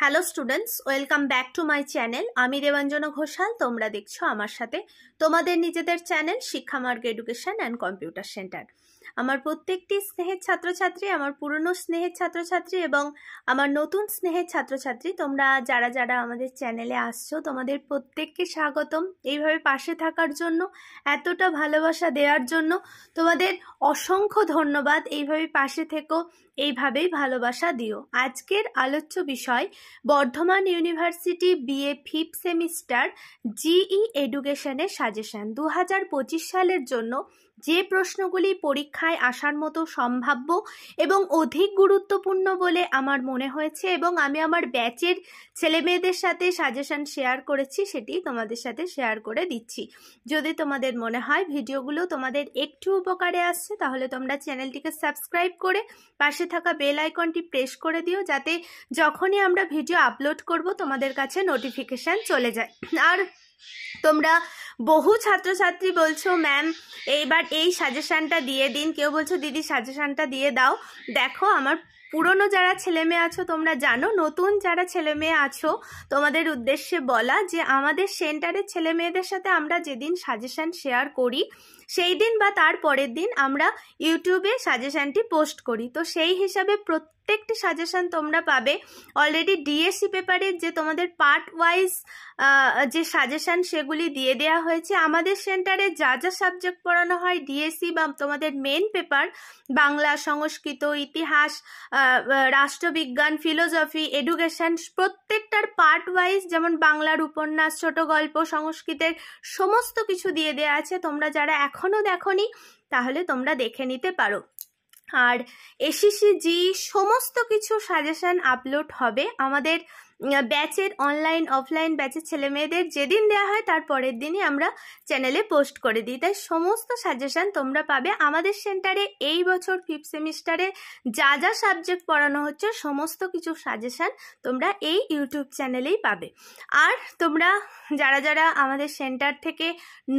Hello students, welcome back to my channel. আমি দেবাঞ্জনা ঘোষাল। তোমরা দেখছো আমার সাথে তোমাদের নিজেদের channel Shikshamarg education and computer centre. আমার প্রত্যেকটি স্নেহের ছাত্রছাত্রী, আমার পুরনো স্নেহের ছাত্রছাত্রী এবং আমার নতুন স্নেহের ছাত্রছাত্রী, তোমরা যারা যারা আমাদের চ্যানেলে আসছো, তোমাদের প্রত্যেককে স্বাগতম। এইভাবে পাশে থাকার জন্য, এতটা ভালোবাসা দেওয়ার জন্য তোমাদের অসংখ্য ধন্যবাদ। এইভাবে পাশে থেকো, এইভাবেই ভালোবাসা দিও। আজকের আলোচ্য বিষয় Bardhaman university BA fifth semester GE এডুকেশনের সাজেশন 2025 সালের জন্য যে প্রশ্নগুলি পরীক্ষায় আসার মতো সম্ভাব্য এবং অধিক গুরুত্বপূর্ণ বলে আমার মনে হয়েছে এবং আমি আমার ব্যাচের ছেলেমেয়েদের সাথে সাজেশন শেয়ার করেছি, সেটি তোমাদের সাথে শেয়ার করে দিচ্ছি। যদি তোমাদের মনে হয় ভিডিওগুলো তোমাদের একটু উপকারে আসছে, তাহলে তোমরা চ্যানেলটিকে সাবস্ক্রাইব করে পাশে থাকা বেল আইকনটি প্রেস করে দিও, যাতে যখনই আমরা ভিডিও আপলোড করব তোমাদের কাছে নোটিফিকেশান চলে যায়। আর তোমরা বহু ছাত্রছাত্রী বলছো ম্যাম এইবার এই সাজেশনটা দিয়ে দিন, কেউ বলছো দিদি সাজেশনটা দিয়ে দাও। দেখো, আমার পুরনো যারা ছেলেমেয়ে আছো তোমরা জানো, নতুন যারা ছেলেমেয়ে আছো তোমাদের উদ্দেশ্যে বলা যে আমাদের সেন্টারের ছেলেমেয়েদের সাথে আমরা যেদিন সাজেশন শেয়ার করি সেই দিন বা তার পরের দিন আমরা ইউটিউবে সাজেশনটি পোস্ট করি। তো সেই হিসাবে প্রত্যেকটি সাজেশন তোমরা পাবে। অলরেডি ডিএসসি পেপারের যে তোমাদের পার্ট ওয়াইজ যে সাজেশন সেগুলি দিয়ে দেওয়া হয়েছে। আমাদের সেন্টারে যা যা সাবজেক্ট পড়ানো হয় ডিএসসি বা তোমাদের মেন পেপার, বাংলা, সংস্কৃত, ইতিহাস, রাষ্ট্রবিজ্ঞান, ফিলোসফি, এডুকেশন, প্রত্যেকটার পার্ট ওয়াইজ, যেমন বাংলার উপন্যাস, ছোট গল্প, সংস্কৃতের সমস্ত কিছু দিয়ে দেওয়া আছে। তোমরা যারা এখনো দেখোনি তাহলে তোমরা দেখে নিতে পারো। আর এসিসিজি সমস্ত কিছু সাজেশন আপলোড হবে আমাদের ব্যাচের অনলাইন অফলাইন ব্যাচের ছেলেমেয়েদের যেদিন দেওয়া হয় তার পরের দিনই আমরা চ্যানেলে পোস্ট করে দিই। তাই সমস্ত সাজেশন তোমরা পাবে আমাদের সেন্টারে। এই বছর ফিফথ সেমিস্টারে যা যা সাবজেক্ট পড়ানো হচ্ছে সমস্ত কিছু সাজেশন তোমরা এই ইউটিউব চ্যানেলেই পাবে। আর তোমরা যারা যারা আমাদের সেন্টার থেকে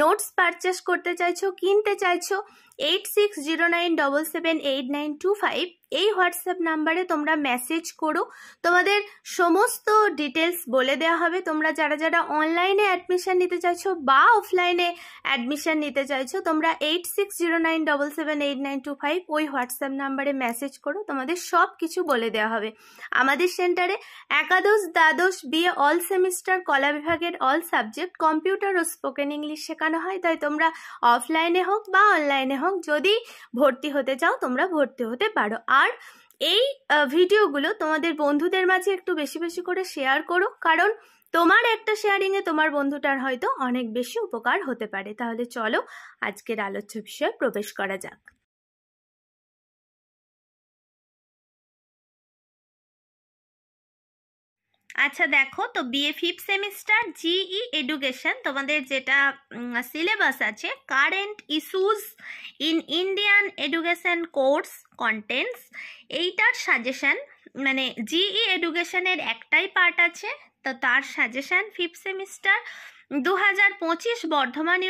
নোটস পারচেস করতে চাইছো, কিনতে চাইছো, 8609778925 এই হোয়াটসঅ্যাপ নাম্বারে তোমরা মেসেজ করো। তোমাদের সমস্ত ডিটেলস বলে দেওয়া হবে। তোমরা যারা যারা অনলাইনে অ্যাডমিশন নিতে চাইছো বা অফলাইনে অ্যাডমিশন নিতে চাইছো, তোমরা 8609778925 ওই হোয়াটসঅ্যাপ নাম্বারে মেসেজ করো, তোমাদের সব কিছু বলে দেওয়া হবে। আমাদের সেন্টারে একাদশ, দ্বাদশ, বিএ অল সেমিস্টার, কলা বিভাগের অল সাবজেক্ট, কম্পিউটার ও স্পোকেন ইংলিশ শেখানো হয়। তাই তোমরা অফলাইনে হোক বা অনলাইনে হোক যদি ভর্তি হতে চাও তোমরা ভর্তি হতে পারো। আর এই ভিডিওগুলো তোমাদের বন্ধুদের মাঝে একটু বেশি বেশি করে শেয়ার করো, কারণ তোমার একটা শেয়ারিংয়ে তোমার বন্ধুটার হয়তো অনেক বেশি উপকার হতে পারে। তাহলে চলো আজকের আলোচ্য বিষয়ে প্রবেশ করা যাক। আচ্ছা দেখো, তো BA fifth semester GE education তোমাদের যেটা সিলেবাস আছে, current issues in Indian education course contents, এইটার সাজেশন, মানে জিই এডুকেশনের একটাই পার্ট আছে, তো তার সাজেশন ফিফথ সেমিস্টার 2025 বর্ধমান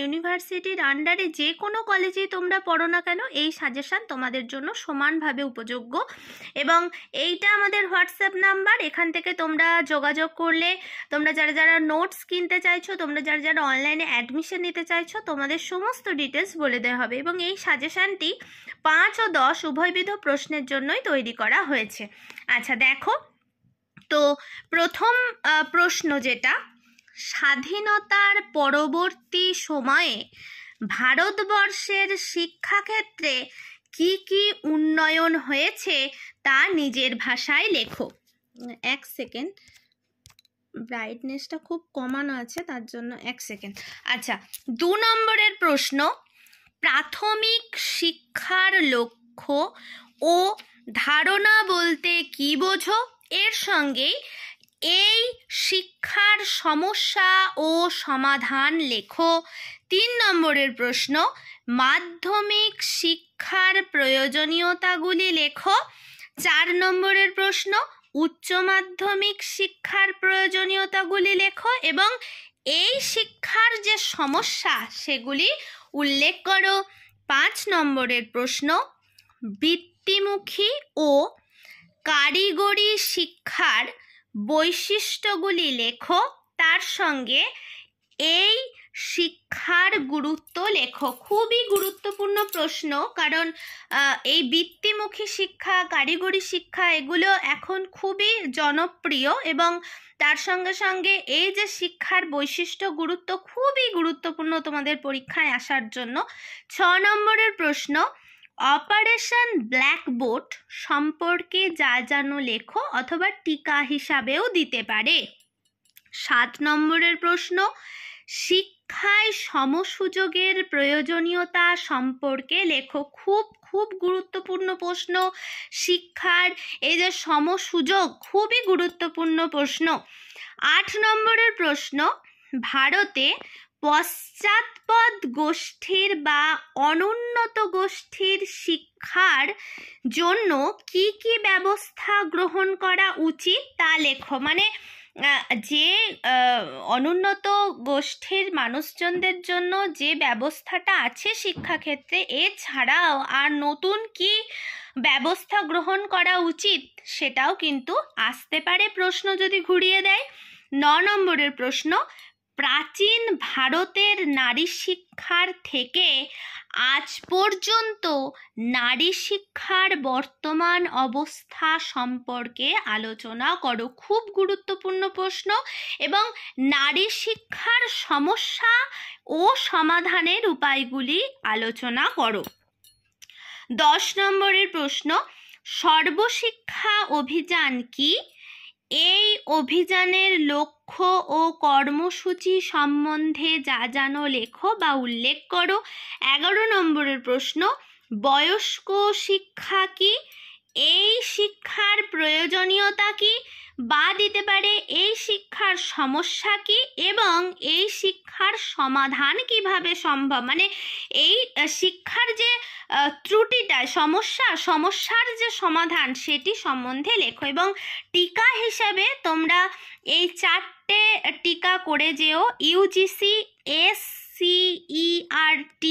ইউনিভার্সিটির আন্ডারে যে কোনো কলেজেই তোমরা পড়ো না কেন এই সাজেশন তোমাদের জন্য সমানভাবে উপযোগ্য। এবং এইটা আমাদের হোয়াটসঅ্যাপ নাম্বার, এখান থেকে তোমরা যোগাযোগ করলে তোমরা যারা যারা নোটস কিনতে চাইছো, তোমরা যারা যারা অনলাইনে অ্যাডমিশন নিতে চাইছো, তোমাদের সমস্ত ডিটেলস বলে দেওয়া হবে। এবং এই সাজেশনটি 5 ও 10 উভয়বিধ প্রশ্নের জন্যই তৈরি করা হয়েছে। আচ্ছা দেখো, তো প্রথম প্রশ্ন যেটা, স্বাধীনতার পরবর্তী সময়ে ভারতবর্ষের শিক্ষাক্ষেত্রে কি কি উন্নয়ন হয়েছে তা নিজের ভাষায় লেখো। এক সেকেন্ড, ব্রাইটনেসটা খুব কমানো আছে তার জন্য এক সেকেন্ড। আচ্ছা, 2 নম্বরের প্রশ্ন, প্রাথমিক শিক্ষার লক্ষ্য ও ধারণা বলতে কি বোঝো, এর সঙ্গেই এই শিক্ষার সমস্যা ও সমাধান লেখো। 3 নম্বরের প্রশ্ন, মাধ্যমিক শিক্ষার প্রয়োজনীয়তাগুলি লেখো। 4 নম্বরের প্রশ্ন, উচ্চ মাধ্যমিক শিক্ষার প্রয়োজনীয়তাগুলি লেখো এবং এই শিক্ষার যে সমস্যা সেগুলি উল্লেখ করো। 5 নম্বরের প্রশ্ন, বৃত্তিমুখী ও কারিগরি শিক্ষা শিক্ষার বৈশিষ্ট্যগুলি লেখো, তার সঙ্গে এই শিক্ষার গুরুত্ব লেখো। খুবই গুরুত্বপূর্ণ প্রশ্ন, কারণ এই বৃত্তিমুখী শিক্ষা, কারিগরি শিক্ষা এগুলো এখন খুবই জনপ্রিয়, এবং তার সঙ্গে সঙ্গে এই যে শিক্ষার বৈশিষ্ট্য গুরুত্ব খুবই গুরুত্বপূর্ণ তোমাদের পরীক্ষায় আসার জন্য। 6 নম্বরের প্রশ্ন, অপারেশন ব্ল্যাকবোর্ড সম্পর্কে যা জানো লেখো, অথবা টিকা হিসাবেও দিতে পারে। 7 নম্বরের প্রশ্ন, শিক্ষায় সমসুযোগের প্রয়োজনীয়তা সম্পর্কে লেখো। খুব খুব গুরুত্বপূর্ণ প্রশ্ন, শিক্ষার এই যে সমসুযোগ খুবই গুরুত্বপূর্ণ প্রশ্ন। 8 নম্বরের প্রশ্ন, ভারতে পশ্চাৎপদ গোষ্ঠীর বা অনুন্নত গোষ্ঠীর শিক্ষার জন্য কি কি ব্যবস্থা গ্রহণ করা উচিত তা লেখো। মানে যে অনুন্নত গোষ্ঠীর মানুষজনদের জন্য যে ব্যবস্থাটা আছে শিক্ষাক্ষেত্রে, এছাড়াও আর নতুন কি ব্যবস্থা গ্রহণ করা উচিত সেটাও কিন্তু আসতে পারে প্রশ্ন যদি ঘুরিয়ে দেয়। 9 নম্বরের প্রশ্ন, প্রাচীন ভারতের নারী শিক্ষার থেকে আজ পর্যন্ত নারী শিক্ষার বর্তমান অবস্থা সম্পর্কে আলোচনা করো। খুব গুরুত্বপূর্ণ প্রশ্ন, এবং নারী শিক্ষার সমস্যা ও সমাধানের উপায়গুলি আলোচনা করো। 10 নম্বরের প্রশ্ন, সর্বশিক্ষা অভিযান কি? এই অভিযানের লক্ষ্য ও কর্মসূচি সম্বন্ধে যা জানো লেখো বা উল্লেখ করো। 11 নম্বরের প্রশ্ন, বয়স্ক শিক্ষা কি? এই শিক্ষার প্রয়োজনীয়তা কি? বা দিতে পারে এই শিক্ষার সমস্যা কি এবং এই শিক্ষার সমাধান কিভাবে সম্ভব। মানে এই শিক্ষার যে ত্রুটিটা, সমস্যার যে সমাধান সেটি সম্বন্ধে লেখো। এবং টিকা হিসাবে তোমরা এই 4টে টিকা করে যেও, ইউজিসি, SCERT,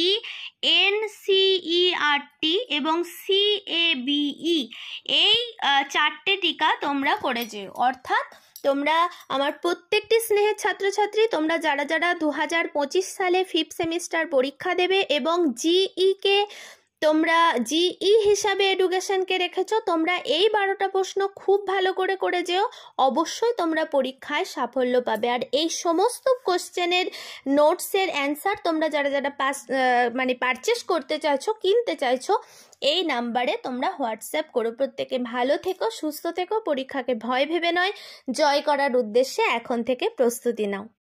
NCERT এবং CABE, এই 4টে টিকা তোমরা করে যেও। অর্থাৎ তোমরা আমার প্রত্যেকটি স্নেহের ছাত্রছাত্রী, তোমরা যারা যারা 2025 সালে 5th সেমিস্টার পরীক্ষা দেবে এবং জিইকে তোমরা জিই হিসাবে এডুকেশনকে রেখেছো, তোমরা এই 12টা প্রশ্ন খুব ভালো করে যেও, অবশ্যই তোমরা পরীক্ষায় সাফল্য পাবে। আর এই সমস্ত কোশ্চেনের নোটসের অ্যান্সার তোমরা যারা যারা পারচেস করতে চাইছো, কিনতে চাইছো, এই নাম্বারে তোমরা হোয়াটসঅ্যাপ করো। প্রত্যেকে ভালো থেকো, সুস্থ থেকো, পরীক্ষাকে ভয় ভেবে নয়, জয় করার উদ্দেশ্যে এখন থেকে প্রস্তুতি নাও।